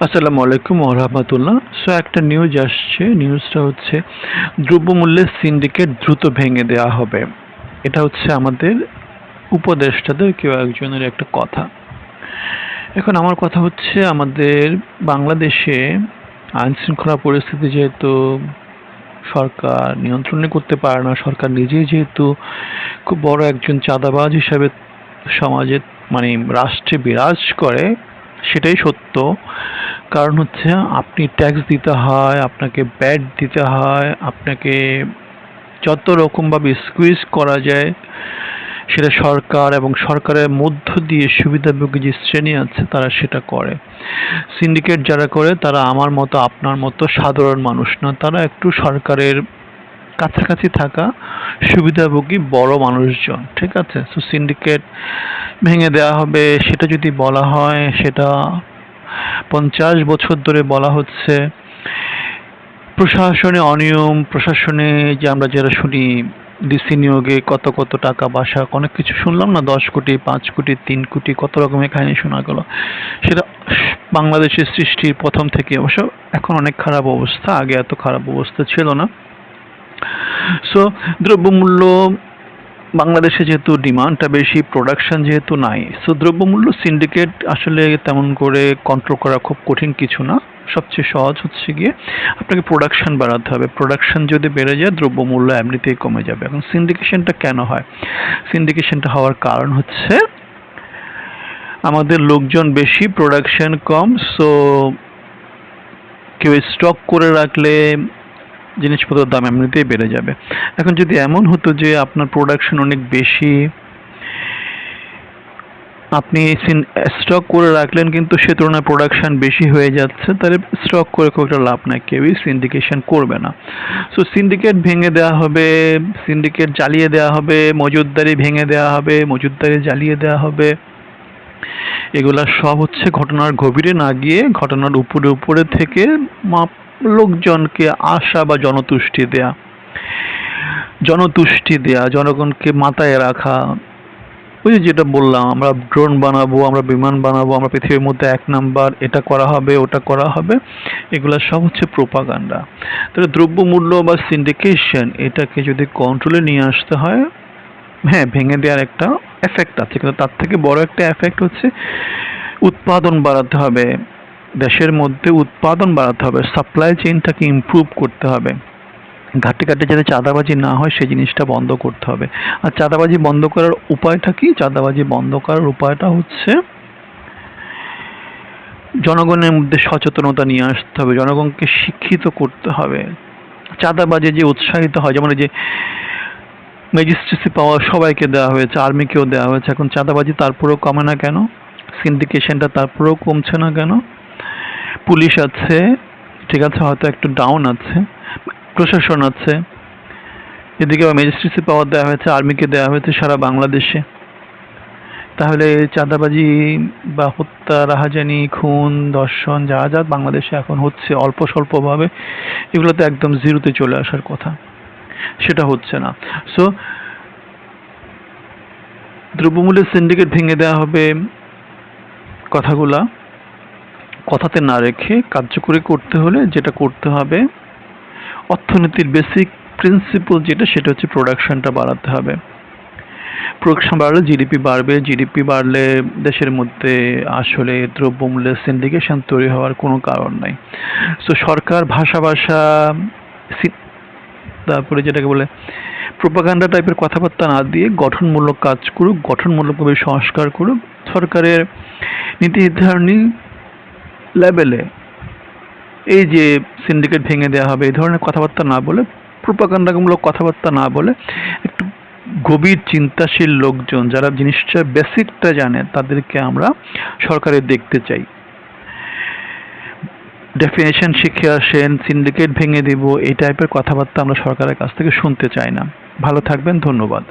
আসসালামু আলাইকুম ওয়া রাহমাতুল্লাহ। একটা নিউজ আসছে। নিউজটা হচ্ছে দ্রব্যমূল্যের সিন্ডিকেট দ্রুত ভেঙে দেওয়া হবে। এটা হচ্ছে আমাদের উপদেষ্টাদের কেউ একজনের একটা কথা। এখন আমার কথা হচ্ছে আমাদের বাংলাদেশে আইনশৃঙ্খলা পরিস্থিতি যেহেতু সরকার নিয়ন্ত্রণই করতে পারে না, সরকার নিজেই যেহেতু খুব বড় একজন চাঁদাবাজ হিসাবে সমাজে মানে রাষ্ট্রে বিরাজ করে, সেটাই সত্য। কারণ হচ্ছে আপনি ট্যাক্স দিতে হয়, আপনাকে ভ্যাট দিতে হয়, আপনাকে যত রকমভাবে স্কুইজ করা যায় সেটা সরকার এবং সরকারের মধ্য দিয়ে সুবিধাভোগী যে শ্রেণী আছে তারা সেটা করে। সিন্ডিকেট যারা করে তারা আমার মতো আপনার মতো সাধারণ মানুষ না, তারা একটু সরকারের কাছাকাছি থাকা সুবিধাভোগী বড় মানুষজন, ঠিক আছে? সো সিন্ডিকেট ভেঙে দেওয়া হবে সেটা যদি বলা হয়, সেটা 50 বছর ধরে বলা হচ্ছে। প্রশাসনে অনিয়ম, প্রশাসনে যে আমরা যারা শুনি ডিসি নিয়োগে কত কত টাকা বাসা, অনেক কিছু শুনলাম না, 10 কোটি 5 কোটি 3 কোটি কত রকমের কাহিনী শোনা গেল। সেটা বাংলাদেশের সৃষ্টির প্রথম থেকে অবশ্য এখন অনেক খারাপ অবস্থা, আগে এত খারাপ অবস্থা ছিল না। সো দ্রব্যমূল্য বাংলাদেশে যেহেতু ডিমান্ডটা বেশি, প্রোডাকশন যেহেতু নাই, সো দ্রব্যমূল্য সিন্ডিকেট আসলে তেমন করে কন্ট্রোল করা খুব কঠিন কিছু না। সবচেয়ে সহজ হচ্ছে গিয়ে আপনাকে প্রোডাকশন বাড়াতে হবে। প্রোডাকশন যদি বেড়ে যায় দ্রব্যমূল্য এমনিতেই কমে যাবে। এখন সিন্ডিকেশনটা কেন হয়? সিন্ডিকেশনটা হওয়ার কারণ হচ্ছে আমাদের লোকজন বেশি, প্রোডাকশন কম। সো কেউ স্টক করে রাখলে জিনিসপত্রের দাম এমনিতেই বেড়ে যাবে। এখন যদি এমন হতো যে আপনার প্রোডাকশন অনেক বেশি, আপনি স্টক করে রাখলেন কিন্তু সে তুলনায় প্রোডাকশন বেশি হয়ে যাচ্ছে, তাহলে স্টক করে খুব একটা লাভ নাই, কেউই সিন্ডিকেশন করবে না। সো সিন্ডিকেট ভেঙে দেওয়া হবে, সিন্ডিকেট জ্বালিয়ে দেওয়া হবে, মজুদদারি ভেঙে দেওয়া হবে, মজুদদারি জ্বালিয়ে দেওয়া হবে। এগুলা সব হচ্ছে ঘটনার গভীরে না গিয়ে ঘটনার উপরে উপরে থেকে লোকজনকে আশা বা জনতুষ্টি দেয়া, জনগণকে মাথায় রাখা। ওই যে যেটা বললাম, আমরা ড্রোন বানাবো, আমরা বিমান বানাবো, আমরা পৃথিবীর মধ্যে 1 নাম্বার, এটা করা হবে, ওটা করা হবে। এগুলা সব হচ্ছে প্রোপাগান্ডা। তাহলে দ্রব্যমূল্য বা সিন্ডিকেশন এটাকে যদি কন্ট্রোলে নিয়ে আসতে হয়, হ্যাঁ, ভেঙে দেওয়ার একটা এফেক্ট আছে, কিন্তু তার থেকে বড় একটা এফেক্ট হচ্ছে উৎপাদন বাড়াতে হবে। দেশের মধ্যে উৎপাদন বাড়াতে হবে, সাপ্লাই চেইনটাকে ইমপ্রুভ করতে হবে। ঘাটে ঘাটে যাতে চাঁদাবাজি না হয় সেই জিনিসটা বন্ধ করতে হবে। আর চাঁদাবাজি বন্ধ করার উপায়টা কি? চাঁদাবাজি বন্ধ করার উপায়টা হচ্ছে জনগণের মধ্যে সচেতনতা নিয়ে আসতে হবে, জনগণকে শিক্ষিত করতে হবে। চাঁদাবাজি যে উৎসাহিত হয়, যেমন এই যে ম্যাজিস্ট্রেসি পাওয়ার সবাইকে দেওয়া হয়েছে, আর্মিকেও দেওয়া হয়েছে, এখন চাঁদাবাজি তারপরেও কমে না কেন? সিন্ডিকেশনটা তারপরেও কমছে না কেন? পুলিশ আছে, ঠিক আছে, হয়তো একটু ডাউন আছে, প্রশাসন আছে, এদিকে আবার ম্যাজিস্ট্রেসি পাওয়ার দেওয়া হয়েছে, আর্মিকে দেওয়া হয়েছে সারা বাংলাদেশে। তাহলে চাঁদাবাজি বা হত্যা, রাহাজানি, খুন, ধর্ষণ যা যা বাংলাদেশে এখন হচ্ছে অল্প স্বল্পভাবে, এগুলোতে একদম জিরোতে চলে আসার কথা, সেটা হচ্ছে না। সো দ্রব্যমূল্যের সিন্ডিকেট ভেঙে দেওয়া হবে, কথাতে না রেখে কার্যকরী করতে হলে যেটা করতে হবে, অর্থনীতির বেসিক প্রিন্সিপাল যেটা, সেটা হচ্ছে প্রোডাকশনটা বাড়াতে হবে। প্রোডাকশন বাড়লে জিডিপি বাড়বে, জিডিপি বাড়লে দেশের মধ্যে আসলে দ্রব্যমূল্যের সিন্ডিকেশন তৈরি হওয়ার কোনো কারণ নাই। সো সরকার ভাষা ভাষা তারপরে যেটাকে বলে প্রোপাগান্ডা টাইপের কথাবার্তা না দিয়ে গঠনমূলক কাজ করুক, গঠনমূলকভাবে সংস্কার করুক। সরকারের নীতি নির্ধারণী লেভেলে এই যে সিন্ডিকেট ভেঙে দেওয়া হবে এই ধরনের কথাবার্তা না বলে, প্রোপাগান্ডামূলক কথাবার্তা না বলে, একটু গভীর চিন্তাশীল লোকজন যারা জিনিসটা বেসিকটা জানে তাদেরকে আমরা সরকারে দেখতে চাই। ডেফিনেশন শিখে আসেন, সিন্ডিকেট ভেঙে দিব, এই টাইপের কথাবার্তা আমরা সরকারের কাছ থেকে শুনতে চাই না। ভালো থাকবেন, ধন্যবাদ।